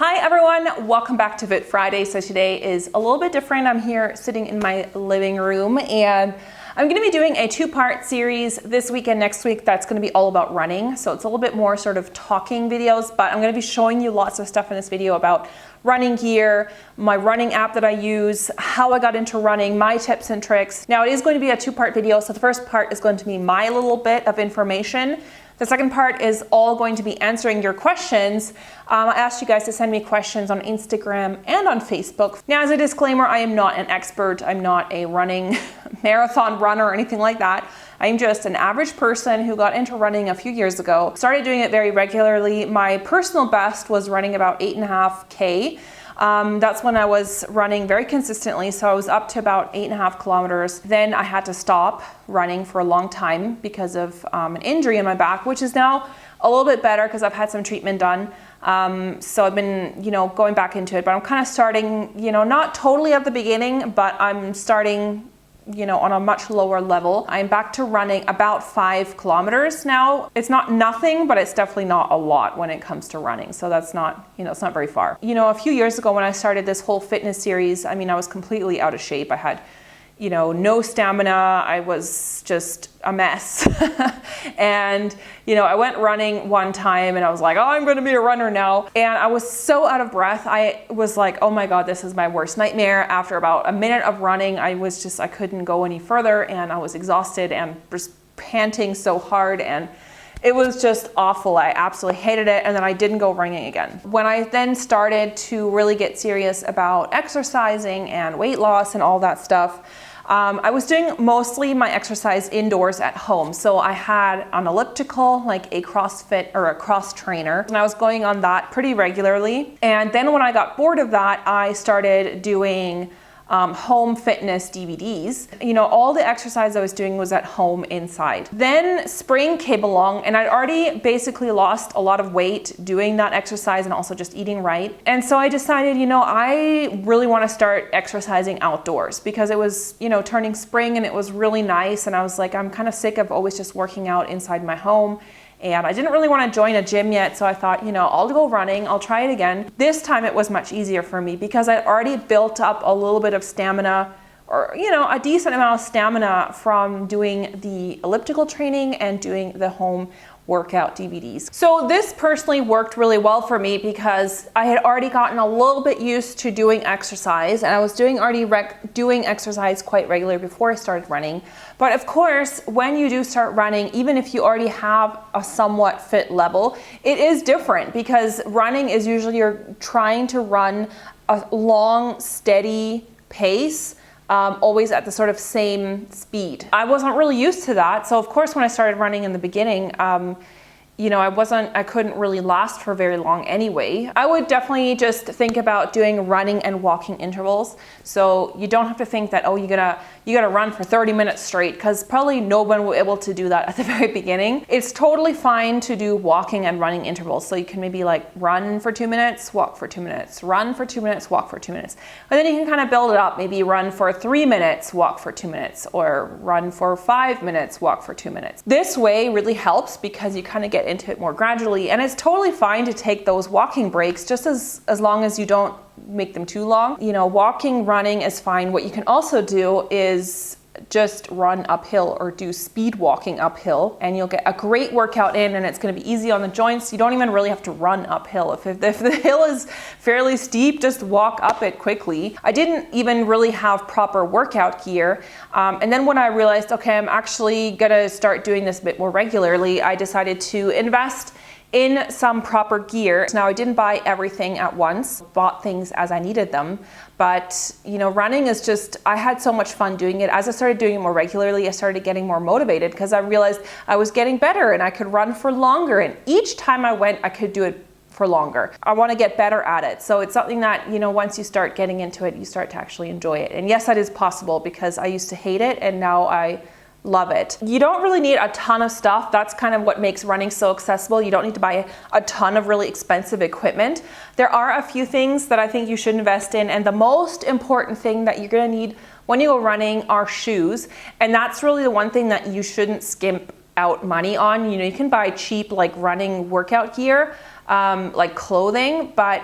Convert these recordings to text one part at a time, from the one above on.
Hi everyone, welcome back to Fit Friday. So today is a little bit different. I'm here sitting in my living room and I'm going to be doing a two-part series this week and next week that's going to be all about running. So it's a little bit more sort of talking videos, but I'm going to be showing you lots of stuff in this video about running gear, my running app that I use, how I got into running, my tips and tricks. Now it is going to be a two-part video. So the first part is going to be my little bit of information. The second part is all going to be answering your questions. I asked you guys to send me questions on Instagram and on Facebook. Now, as a disclaimer, I am not an expert. I'm not a running marathon runner or anything like that. I'm just an average person who got into running a few years ago. Started doing it very regularly. My personal best was running about 8.5K. That's when I was running very consistently. So I was up to about 8.5 kilometers. Then I had to stop running for a long time because of an injury in my back, which is now a little bit better because I've had some treatment done. So I've been, going back into it, but I'm kind of starting, not totally at the beginning, but I'm starting on a much lower level. I'm back to running about 5 kilometers now. It's not nothing, but it's definitely not a lot when it comes to running. So that's not, it's not very far. A few years ago when I started this whole fitness series, I was completely out of shape. I had, no stamina. I was just a mess. And, I went running one time and I was like, oh, I'm going to be a runner now. And I was so out of breath. I was like, oh my God, this is my worst nightmare. After about a minute of running, I couldn't go any further and I was exhausted and just panting so hard. And it was just awful. I absolutely hated it. And then I didn't go running again. When I then started to really get serious about exercising and weight loss and all that stuff, I was doing mostly my exercise indoors at home. So I had an elliptical, like a CrossFit or a cross trainer, and I was going on that pretty regularly. And then when I got bored of that, I started doing home fitness DVDs. All the exercise I was doing was at home inside. Then spring came along and I'd already basically lost a lot of weight doing that exercise and also just eating right. And so I decided, I really want to start exercising outdoors because it was, turning spring and it was really nice. And I was like, I'm kind of sick of always just working out inside my home. And I didn't really want to join a gym yet, so I thought, I'll go running, I'll try it again. This time it was much easier for me because I'd already built up a little bit of stamina or, a decent amount of stamina from doing the elliptical training and doing the home workout DVDs. So this personally worked really well for me because I had already gotten a little bit used to doing exercise and I was doing exercise quite regularly before I started running. But of course, when you do start running, even if you already have a somewhat fit level, it is different because running is usually you're trying to run a long, steady pace. Always at the sort of same speed. I wasn't really used to that. So of course, when I started running in the beginning, I couldn't really last for very long anyway. I would definitely just think about doing running and walking intervals. So you don't have to think that, you gotta run for 30 minutes straight, because probably no one will be able to do that at the very beginning. It's totally fine to do walking and running intervals. So you can maybe like run for 2 minutes, walk for 2 minutes, run for 2 minutes, walk for 2 minutes. And then you can kind of build it up. Maybe run for 3 minutes, walk for 2 minutes, or run for 5 minutes, walk for 2 minutes. This way really helps because you kind of get into it more gradually, and it's totally fine to take those walking breaks just as long as you don't make them too long. Walking, running is fine. What you can also do is just run uphill or do speed walking uphill, and you'll get a great workout in, and it's going to be easy on the joints. You don't even really have to run uphill. If the hill is fairly steep, just walk up it quickly. I didn't even really have proper workout gear. And then when I realized, okay, I'm actually going to start doing this a bit more regularly, I decided to invest in some proper gear. Now, I didn't buy everything at once, bought things as I needed them. But, running is just, I had so much fun doing it. As I started doing it more regularly, I started getting more motivated because I realized I was getting better and I could run for longer. And each time I went, I could do it for longer. I want to get better at it. So it's something that, once you start getting into it, you start to actually enjoy it. And yes, that is possible because I used to hate it and now I love it. You don't really need a ton of stuff. That's kind of what makes running so accessible. You don't need to buy a ton of really expensive equipment. There are a few things that I think you should invest in, and the most important thing that you're going to need when you go running are shoes. And that's really the one thing that you shouldn't skimp out money on. You can buy cheap like running workout gear, like clothing, but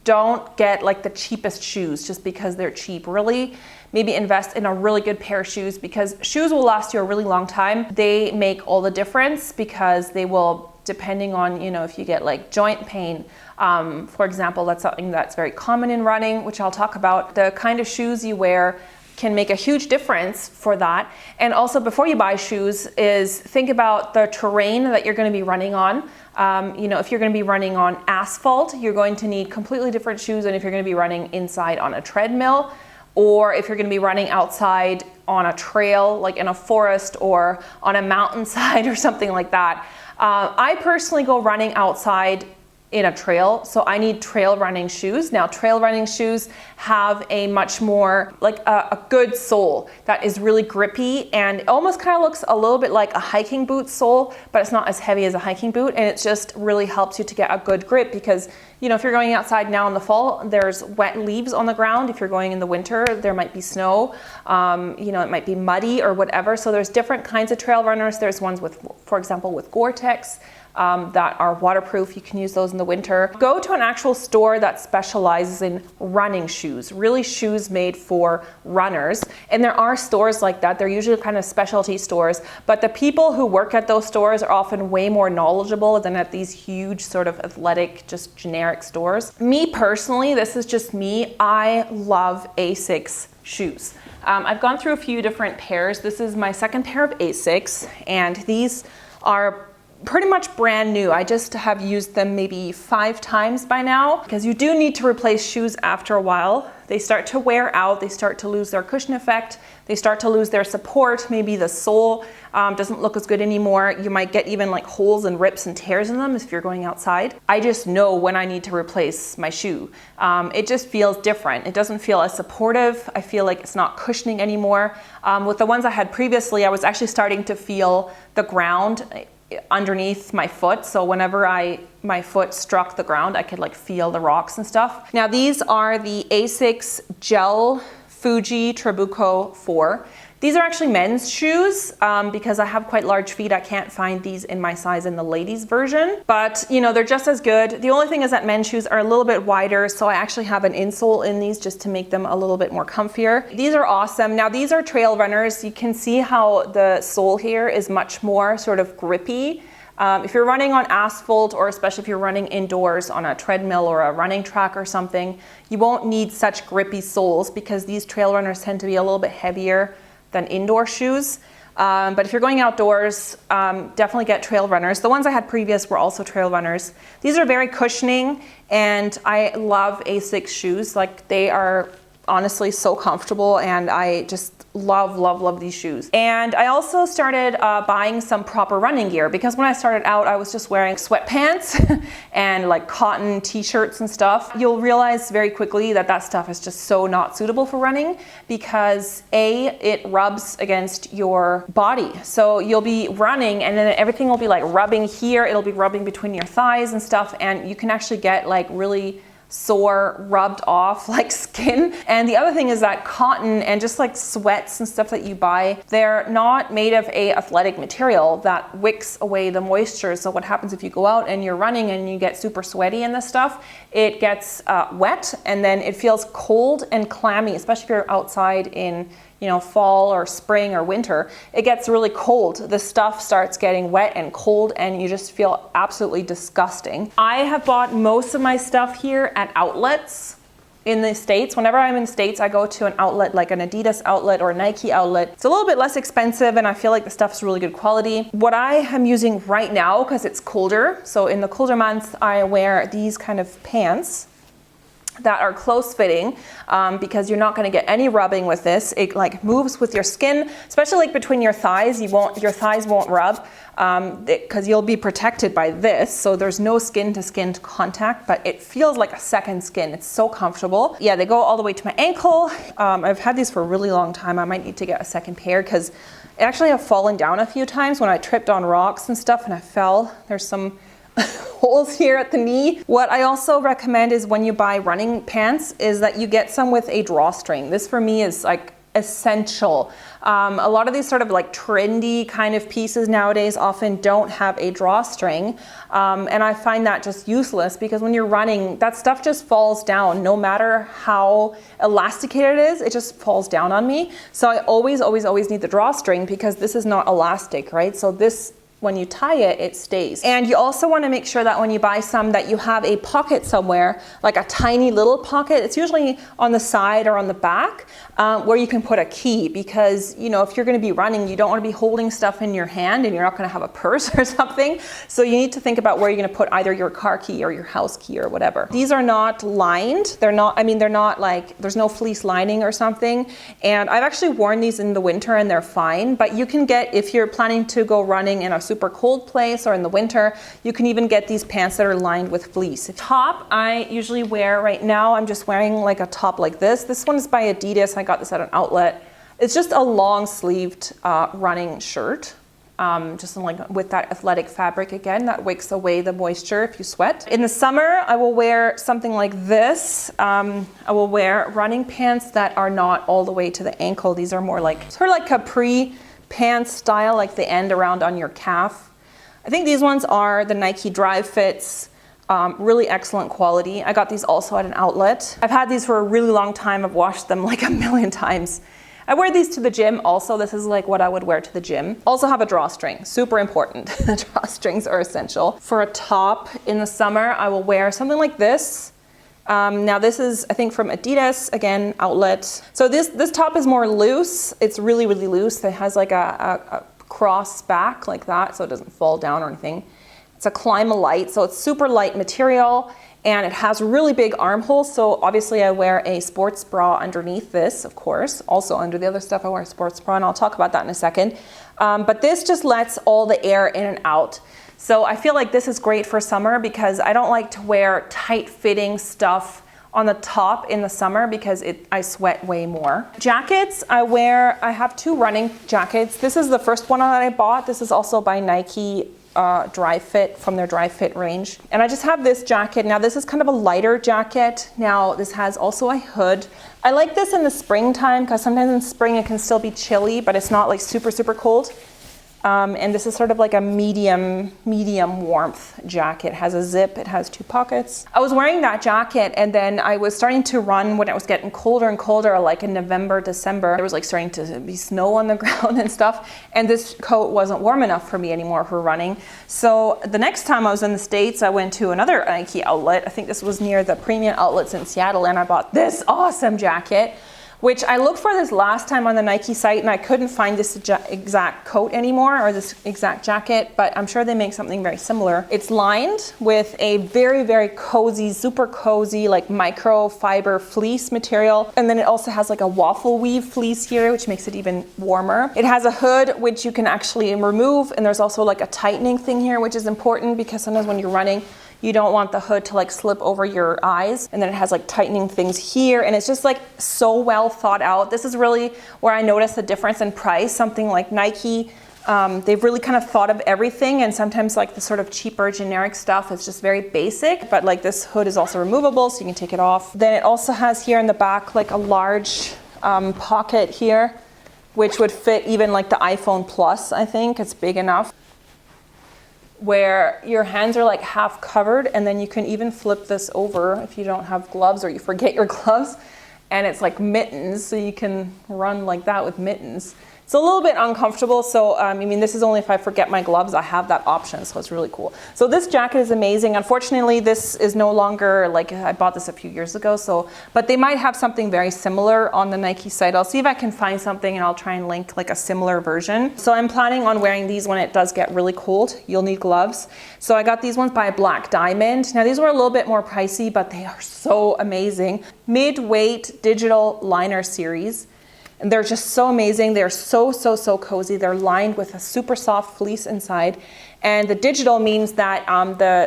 don't get like the cheapest shoes just because they're cheap. Really, maybe invest in a really good pair of shoes, because shoes will last you a really long time. They make all the difference, because they will, depending on, if you get like joint pain, for example, that's something that's very common in running, which I'll talk about. The kind of shoes you wear can make a huge difference for that. And also, before you buy shoes, is think about the terrain that you're going to be running on. If you're going to be running on asphalt, you're going to need completely different shoes than if you're going to be running inside on a treadmill, or if you're going to be running outside on a trail, like in a forest or on a mountainside or something like that. I personally go running outside in a trail, so I need trail running shoes. Now, trail running shoes have a much more, like a good sole that is really grippy, and it almost kind of looks a little bit like a hiking boot sole, but it's not as heavy as a hiking boot, and it just really helps you to get a good grip, because if you're going outside now in the fall, there's wet leaves on the ground. If you're going in the winter, there might be snow, it might be muddy or whatever. So there's different kinds of trail runners. There's ones with, for example, with Gore-Tex, that are waterproof. You can use those in the winter. Go to an actual store that specializes in running shoes, really shoes made for runners. And there are stores like that. They're usually kind of specialty stores, but the people who work at those stores are often way more knowledgeable than at these huge sort of athletic, just generic stores. Me personally, this is just me, I love Asics shoes. I've gone through a few different pairs. This is my second pair of Asics, and these are pretty much brand new. I just have used them maybe 5 times by now, because you do need to replace shoes after a while. They start to wear out, they start to lose their cushion effect, they start to lose their support, maybe the sole doesn't look as good anymore. You might get even like holes and rips and tears in them if you're going outside. I just know when I need to replace my shoe. It just feels different. It doesn't feel as supportive. I feel like it's not cushioning anymore. With the ones I had previously, I was actually starting to feel the ground underneath my foot, so whenever my foot struck the ground, I could like feel the rocks and stuff. Now, these are the Asics Gel Fuji Trabuco 4. These are actually men's shoes, because I have quite large feet. I can't find these in my size in the ladies version, but they're just as good. The only thing is that men's shoes are a little bit wider, so I actually have an insole in these just to make them a little bit more comfier. These are awesome. Now, these are trail runners. You can see how the sole here is much more sort of grippy. If you're running on asphalt, or especially if you're running indoors on a treadmill or a running track or something, you won't need such grippy soles, because these trail runners tend to be a little bit heavier than indoor shoes. But if you're going outdoors, definitely get trail runners. The ones I had previous were also trail runners. These are very cushioning, and I love Asics shoes. Like, they are honestly so comfortable, and I just love these shoes. And I also started buying some proper running gear, because when I started out, I was just wearing sweatpants and like cotton t-shirts and stuff. You'll realize very quickly that that stuff is just so not suitable for running, because it rubs against your body. So you'll be running, and then everything will be like rubbing here, it'll be rubbing between your thighs and stuff, and you can actually get like really sore, rubbed off like skin. And the other thing is that cotton and just like sweats and stuff that you buy, they're not made of a athletic material that wicks away the moisture. So what happens if you go out and you're running and you get super sweaty in this stuff, it gets wet, and then it feels cold and clammy, especially if you're outside in fall or spring or winter. It gets really cold. The stuff starts getting wet and cold, and you just feel absolutely disgusting. I have bought most of my stuff here at outlets in the States. Whenever I'm in the States, I go to an outlet like an Adidas outlet or a Nike outlet. It's a little bit less expensive, and I feel like the stuff's really good quality. What I am using right now, because it's colder, so in the colder months, I wear these kind of pants that are close fitting, because you're not going to get any rubbing with this. It like moves with your skin, especially like between your thighs. Your thighs won't rub, because you'll be protected by this. So there's no skin to skin contact, but it feels like a second skin. It's so comfortable. Yeah, they go all the way to my ankle. I've had these for a really long time. I might need to get a second pair, because I actually have fallen down a few times when I tripped on rocks and stuff and I fell. There's some holes here at the knee. What I also recommend is when you buy running pants is that you get some with a drawstring. This for me is like essential. A lot of these sort of like trendy kind of pieces nowadays often don't have a drawstring. And I find that just useless because when you're running, that stuff just falls down. No matter how elasticated it is, it just falls down on me. So I always need the drawstring because this is not elastic, right? So this, when you tie it, it stays. And you also want to make sure that when you buy some that you have a pocket somewhere, like a tiny little pocket. It's usually on the side or on the back where you can put a key because, you know, if you're going to be running, you don't want to be holding stuff in your hand and you're not going to have a purse or something. So you need to think about where you're going to put either your car key or your house key or whatever. These are not lined. They're not like, there's no fleece lining or something. And I've actually worn these in the winter and they're fine, but you can get, if you're planning to go running in a super cold place or in the winter, you can even get these pants that are lined with fleece. Top, I usually wear right now, I'm just wearing like a top like this. This one is by Adidas. I got this at an outlet. It's just a long sleeved running shirt. Just like with that athletic fabric again, that wicks away the moisture if you sweat. In the summer, I will wear something like this. I will wear running pants that are not all the way to the ankle. These are more like, sort of like capri pants style, like they end around on your calf. I think these ones are the Nike Drive Fits, really excellent quality. I got these also at an outlet. I've had these for a really long time. I've washed them like a million times. I wear these to the gym also. This is like what I would wear to the gym. Also have a drawstring, super important. Drawstrings are essential. For a top in the summer, I will wear something like this. Now this is, I think, from Adidas, again, outlet. So this top is more loose. It's really, really loose. It has like a cross back like that, so it doesn't fall down or anything. It's a Climalite, so it's super light material, and it has really big armholes. So obviously I wear a sports bra underneath this, of course. Also under the other stuff I wear a sports bra, and I'll talk about that in a second. But this just lets all the air in and out. So I feel like this is great for summer because I don't like to wear tight-fitting stuff on the top in the summer because I sweat way more. Jackets, I have two running jackets. This is the first one that I bought. This is also by Nike Dry Fit, from their Dry Fit range. And I just have this jacket. Now this is kind of a lighter jacket. Now this has also a hood. I like this in the springtime because sometimes in spring it can still be chilly, but it's not like super, super cold. And this is sort of like a medium warmth jacket. It has a zip, it has two pockets. I was wearing that jacket and then I was starting to run when it was getting colder and colder, like in November, December. There was like starting to be snow on the ground and stuff. And this coat wasn't warm enough for me anymore for running. So the next time I was in the States, I went to another Nike outlet. I think this was near the premium outlets in Seattle, and I bought this awesome jacket, which I looked for this last time on the Nike site and I couldn't find this exact coat anymore, or this exact jacket, but I'm sure they make something very similar. It's lined with a very, very cozy, super cozy, like microfiber fleece material. And then it also has like a waffle weave fleece here, which makes it even warmer. It has a hood, which you can actually remove. And there's also like a tightening thing here, which is important because sometimes when you're running, you don't want the hood to like slip over your eyes. And then it has like tightening things here. And it's just like so well thought out. This is really where I noticed the difference in price. Something like Nike, they've really kind of thought of everything. And sometimes like the sort of cheaper generic stuff is just very basic. But like this hood is also removable, so you can take it off. Then it also has here in the back like a large pocket here, which would fit even like the iPhone Plus, I think. It's big enough, where your hands are like half covered, and then you can even flip this over if you don't have gloves or you forget your gloves, and it's like mittens, so you can run like that with mittens. It's a little bit uncomfortable, so I mean, this is only if I forget my gloves, I have that option, so it's really cool. So this jacket is amazing. Unfortunately, this is no longer, like, I bought this a few years ago, so, but they might have something very similar on the Nike site. I'll see if I can find something and I'll try and link like a similar version. So I'm planning on wearing these when it does get really cold. You'll need gloves. So I got these ones by Black Diamond. Now these were a little bit more pricey, but they are so amazing. Mid-weight digital liner series. And they're just so amazing. They're so cozy. They're lined with a super soft fleece inside. And the digital means that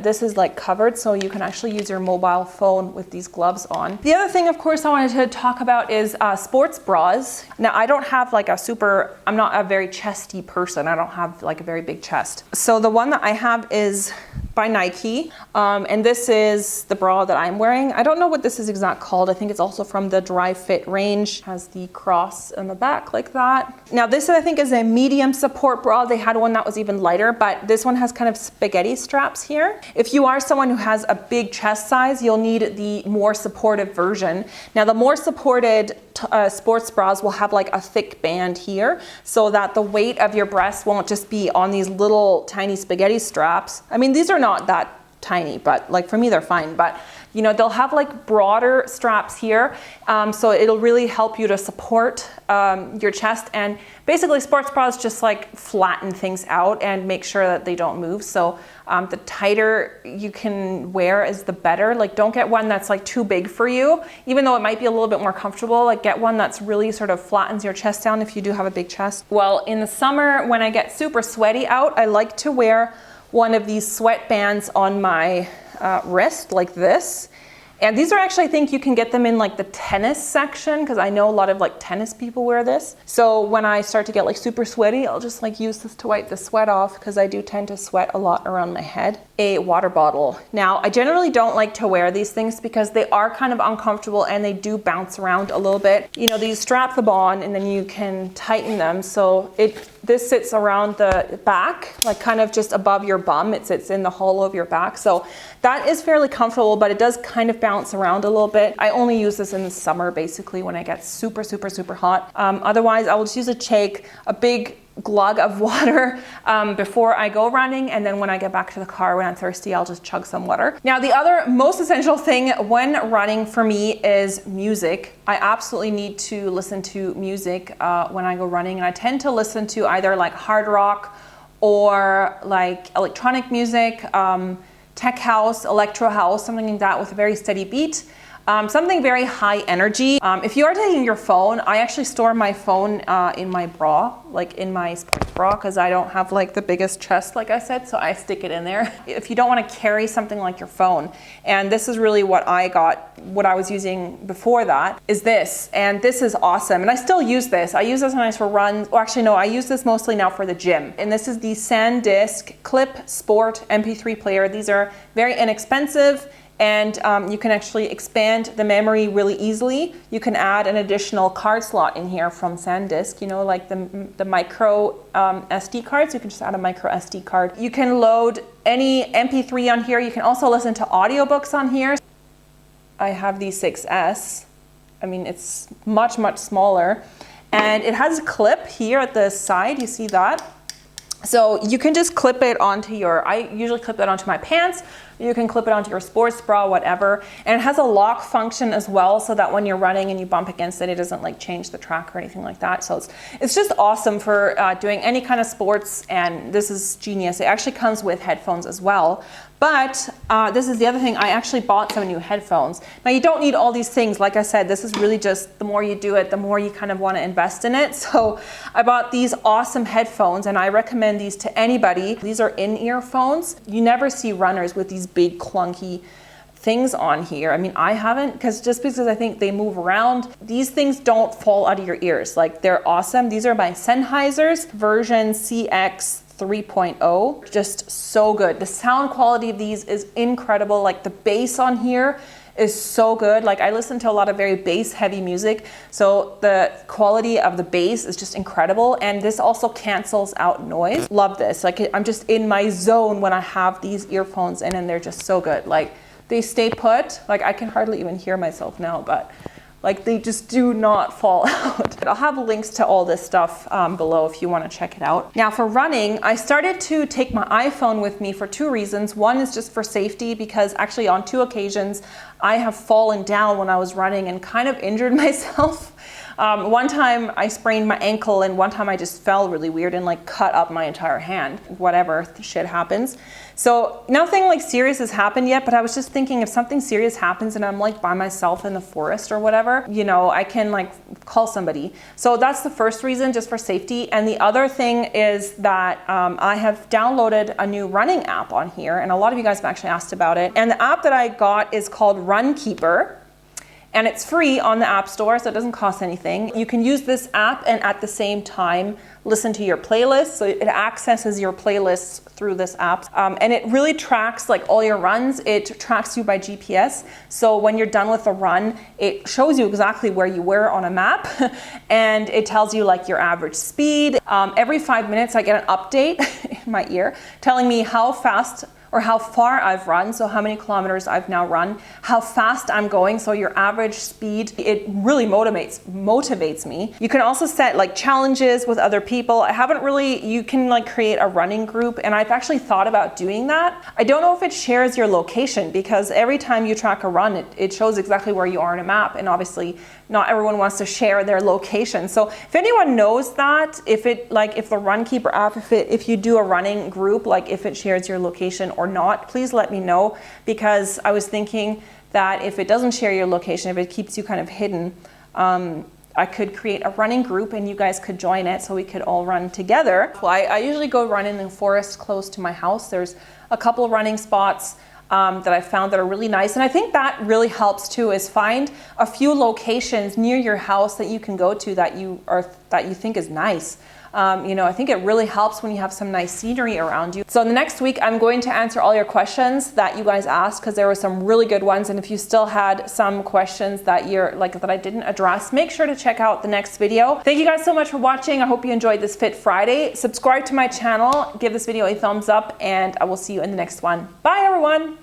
this is like covered, so you can actually use your mobile phone with these gloves on. The other thing, of course, I wanted to talk about is sports bras. Now, I don't have like I'm not a very chesty person. I don't have like a very big chest. So the one that I have is by Nike. And this is the bra that I'm wearing. I don't know what this is exactly called. I think it's also from the Dry Fit range. It has the cross in the back like that. Now this I think is a medium support bra. They had one that was even lighter, but this one has kind of spaghetti straps here. If you are someone who has a big chest size, you'll need the more supportive version. Now the more supported sports bras will have like a thick band here so that the weight of your breast won't just be on these little tiny spaghetti straps. I mean, these are not that tiny, but like for me they're fine, but you know, they'll have like broader straps here, so it'll really help you to support your chest. And basically sports bras just like flatten things out and make sure that they don't move. So the tighter you can wear is the better. Like don't get one that's like too big for you, even though it might be a little bit more comfortable. Like get one that's really sort of flattens your chest down if you do have a big chest. Well, in the summer when I get super sweaty out, I like to wear one of these sweatbands on my wrist like this. And these are actually, I think you can get them in like the tennis section, because I know a lot of like tennis people wear this. So when I start to get like super sweaty, I'll just like use this to wipe the sweat off, because I do tend to sweat a lot around my head. A water bottle. Now I generally don't like to wear these things because they are kind of uncomfortable and they do bounce around a little bit. You know, these strap them on and then you can tighten them. So this sits around the back, like kind of just above your bum. It sits in the hollow of your back. So that is fairly comfortable, but it does kind of bounce around a little bit. I only use this in the summer, basically, when I get super, super, super hot. Otherwise, I will just use a big glug of water before I go running, and then when I get back to the car when I'm thirsty, I'll just chug some water. Now the other most essential thing when running for me is music. I absolutely need to listen to music when I go running, and I tend to listen to either like hard rock or like electronic music, tech house, electro house, something like that with a very steady beat. Something very high energy. If you are taking your phone, I actually store my phone in my bra, like in my sports bra, because I don't have like the biggest chest, like I said, so I stick it in there. If you don't want to carry something like your phone, and this is really what I was using before that, is this, and this is awesome, and I still use this. I use this sometimes for runs, or actually no, I use this mostly now for the gym, and this is the SanDisk Clip Sport MP3 player. These are very inexpensive, and you can actually expand the memory really easily. You can add an additional card slot in here from SanDisk, you know, like the micro SD cards. You can just add a micro SD card. You can load any MP3 on here. You can also listen to audiobooks on here. I have the 6S. I mean, it's much, much smaller. And it has a clip here at the side. You see that? So you can just clip it onto I usually clip it onto my pants. You can clip it onto your sports bra, whatever. And it has a lock function as well, so that when you're running and you bump against it, it doesn't like change the track or anything like that. So it's just awesome for doing any kind of sports, and this is genius. It actually comes with headphones as well. But this is the other thing, I actually bought some new headphones. Now you don't need all these things. Like I said, this is really just, the more you do it, the more you kind of want to invest in it. So I bought these awesome headphones, and I recommend these to anybody. These are in-ear phones. You never see runners with these big clunky things on here. I mean, I haven't, just because I think they move around. These things don't fall out of your ears. Like, they're awesome. These are by Sennheiser's version CX 3.0. Just so good. The sound quality of these is incredible. Like, the bass on here is so good. Like, I listen to a lot of very bass heavy music, so the quality of the bass is just incredible, and this also cancels out noise. Love this. Like, I'm just in my zone when I have these earphones in, and they're just so good. Like, they stay put. Like, I can hardly even hear myself now, but like, they just do not fall out. I'll have links to all this stuff below if you want to check it out. Now for running, I started to take my iPhone with me for two reasons. One is just for safety, because actually on 2 occasions I have fallen down when I was running and kind of injured myself. One time I sprained my ankle, and one time I just fell really weird and like cut up my entire hand. Whatever, shit happens. So nothing like serious has happened yet, but I was just thinking, if something serious happens and I'm like by myself in the forest or whatever, you know, I can like call somebody. So that's the first reason, just for safety. And the other thing is that I have downloaded a new running app on here, and a lot of you guys have actually asked about it. And the app that I got is called Runkeeper. And it's free on the App Store, so it doesn't cost anything. You can use this app and at the same time listen to your playlist. So it accesses your playlists through this app. And it really tracks like all your runs. It tracks you by GPS. So when you're done with a run, it shows you exactly where you were on a map and it tells you like your average speed. Every 5 minutes I get an update in my ear telling me how fast or how far I've run, so how many kilometers I've now run, how fast I'm going, so your average speed. It really motivates me. You can also set like challenges with other people. You can like create a running group, and I've actually thought about doing that. I don't know if it shares your location, because every time you track a run, it shows exactly where you are on a map, and obviously not everyone wants to share their location. So if anyone knows that, if the Runkeeper app, if you do a running group, like if it shares your location or not, please let me know, because I was thinking that if it doesn't share your location, if it keeps you kind of hidden, I could create a running group and you guys could join it so we could all run together. Well, I usually go run in the forest close to my house. There's a couple of running spots that I found that are really nice. And I think that really helps too, is find a few locations near your house that you can go to that you think is nice. I think it really helps when you have some nice scenery around you. So in the next week, I'm going to answer all your questions that you guys asked, because there were some really good ones. And if you still had some questions that that I didn't address, make sure to check out the next video. Thank you guys so much for watching. I hope you enjoyed this Fit Friday. Subscribe to my channel, give this video a thumbs up, and I will see you in the next one. Bye everyone.